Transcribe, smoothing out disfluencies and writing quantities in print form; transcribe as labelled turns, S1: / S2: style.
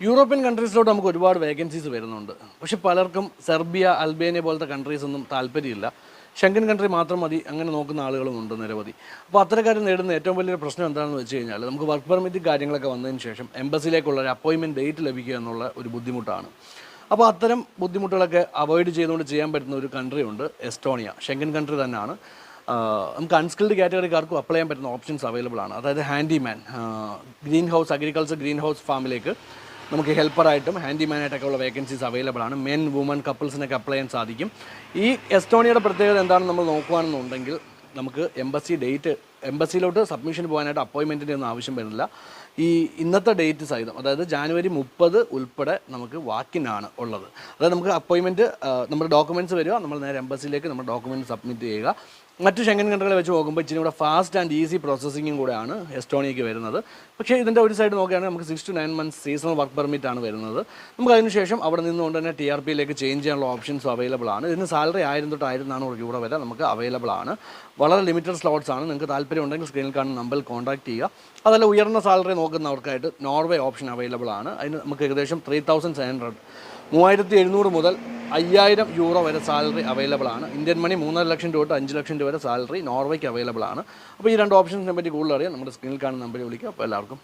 S1: European കൺട്രീസിലോട്ട് നമുക്ക് ഒരുപാട് vacancies വരുന്നുണ്ട്. പക്ഷേ പലർക്കും സെർബിയ, അൽബേനിയ പോലത്തെ കൺട്രീസൊന്നും താല്പര്യമില്ല. ഷെങ്കൻ കൺട്രി മാത്രം മതി അങ്ങനെ നോക്കുന്ന ആളുകളുമുണ്ട് നിരവധി. അപ്പോൾ അത്തരക്കാർ നേരിടുന്ന ഏറ്റവും വലിയൊരു പ്രശ്നം എന്താണെന്ന് വെച്ച് കഴിഞ്ഞാൽ നമുക്ക് വർക്ക് പെർമിറ്റ് കാര്യങ്ങളൊക്കെ വന്നതിന് ശേഷം എംബസിയിലേക്കുള്ള ഒരു അപ്പോയിൻമെൻറ്റ് ഡേറ്റ് ലഭിക്കുക എന്നുള്ള ഒരു ബുദ്ധിമുട്ടാണ്. അപ്പോൾ അത്തരം ബുദ്ധിമുട്ടുകളൊക്കെ അവോയ്ഡ് ചെയ്തുകൊണ്ട് ചെയ്യാൻ പറ്റുന്ന ഒരു കൺട്രി ഉണ്ട്, എസ്റ്റോണിയ. ഷെങ്കൻ കൺട്രി തന്നെയാണ്. നമുക്ക് അൺസ്കിൽഡ് കാറ്റഗറിക്കാർക്കും അപ്ലൈ ചെയ്യാൻ പറ്റുന്ന ഓപ്ഷൻസ് അവൈലബിൾ ആണ്. അതായത് handyman, green house, agriculture green house ഫാമിലേക്ക് നമുക്ക് ഹെൽപ്പറായിട്ടും ഹാൻഡിമാനായിട്ടൊക്കെ ഉള്ള വേക്കൻസീസ് അവൈലബിൾ ആണ്. മെൻ, വുമൻ, കപ്പിൾസിനൊക്കെ അപ്ലൈ ചെയ്യാൻ സാധിക്കും. ഈ എസ്റ്റോണിയയുടെ പ്രത്യേകത എന്താണെന്ന് നമ്മൾ നോക്കുകയാണെന്നുണ്ടെങ്കിൽ നമുക്ക് എംബസിയിലോട്ട് സബ്മിഷൻ പോകാനായിട്ട് അപ്പോയിൻമെൻറ്റിൻ്റെ ഒന്നും ആവശ്യം വരുന്നില്ല. ഈ ഇന്നത്തെ ഡേറ്റ് സഹിതം, അതായത് ജാനുവരി 30 ഉൾപ്പെടെ നമുക്ക് വാക്കിനാണ് ഉള്ളത്. അതായത് നമുക്ക് അപ്പോയിൻമെൻറ്റ്, നമ്മുടെ ഡോക്യുമെൻറ്റ്സ് വരിക, നമ്മൾ നേരെ എംബസിയിലേക്ക് നമ്മുടെ ഡോക്യുമെൻറ്റ് സബ്മിറ്റ് ചെയ്യുക. മറ്റ് ഷെങ്കൻ കൺട്രികളെ വെച്ച് നോക്കുമ്പോൾ ഇച്ചിരി കൂടെ ഫാസ്റ്റ് ആൻഡ് ഈസി പ്രോസസ്സിങ്ങും കൂടെയാണ് എസ്റ്റോണിയയ്ക്ക് വരുന്നത്. പക്ഷേ ഇതിൻ്റെ ഒരു സൈഡ് നോക്കുകയാണെങ്കിൽ നമുക്ക് 6 to 9 months seasonal work permit ആണ് വരുന്നത്. നമുക്ക് അതിനുശേഷം അവിടെ നിന്നുകൊണ്ട് തന്നെ TRPയിലേക്ക് ചേഞ്ച് ചെയ്യാനുള്ള ഓപ്ഷൻസും അവൈലബിൾ ആണ്. ഇതിന് സാലറി 1000 തൊട്ട് 1400 രൂപ വരെ നമുക്ക് അവൈലബിൾ ആണ്. വളരെ ലിമിറ്റഡ് സ്ലോട്ട്സ് ആണ്. നിങ്ങൾക്ക് താല്പര്യം ഉണ്ടെങ്കിൽ സ്ക്രീനിൽ കാണുന്ന നമ്പറിൽ കോൺടാക്ട് ചെയ്യുക. അതല്ല ഉയർന്ന സാലറി നോക്കുന്നവർക്കായിട്ട് നോർവേ ഓപ്ഷൻ അവൈലബിൾ ആണ്. അതിന് നമുക്ക് ഏകദേശം 3700 3700 മുതൽ 5000 യൂറോ വരെ സാലറി അവൈലബിൾ ആണ്. ഇന്ത്യൻ മണി 3.5 ലക്ഷം രൂപ തൊട്ട് 5 ലക്ഷം രൂപ വരെ സാലറി നോർവേക്ക് അവൈലബിൾ ആണ്. അപ്പോൾ ഈ രണ്ട് ഓപ്ഷൻസിനെ പറ്റി കൂടുതൽ അറിയാൻ നമ്മുടെ സ്ക്രീനിൽ കാണുന്ന നമ്പറിൽ വിളിക്കുക. അപ്പോൾ എല്ലാവർക്കും